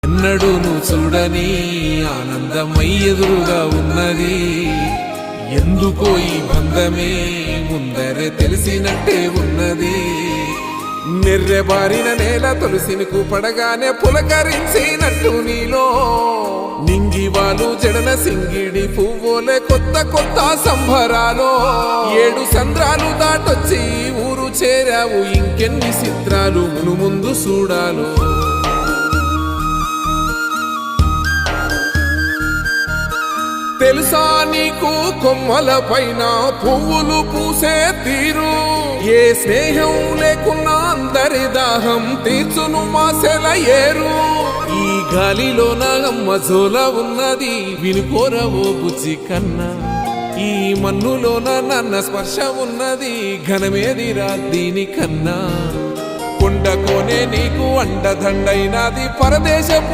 ఎన్నడూను చూడని ఆనందమై ఎదురుగా ఉన్నది. ఎందుకో ఈ బంధమే ముందరే తెలిసినట్టే ఉన్నది. నెర్రెబారిన నేల తులసిని పడగానే పులకరించినట్టు నీలో నింగివాలు జడన సింగిడి పువ్వులే కొత్త కొత్త సంబరాలో. 7 సంద్రాలు దాటొచ్చి ఊరు చేరావు, ఇంకెన్ని చిత్రాలు మును ముందు చూడాలో. తెలుసా నీకు కొమ్మల పైన పువ్వులు పూసే తీరు? ఏ స్నేహం లేకున్నా అందరి దాహం తీర్చును మాసెల ఏరు. ఈ గాలిలోన అమ్మ జోల ఉన్నది, వినుకోరవో బుజ్జి కన్నా. ఈ మన్నులోన నన్న స్పర్శ ఉన్నది, ఘనమేదిరా దీనికన్నా. కొండకోనే నీకు అండదండైనది పరదేశ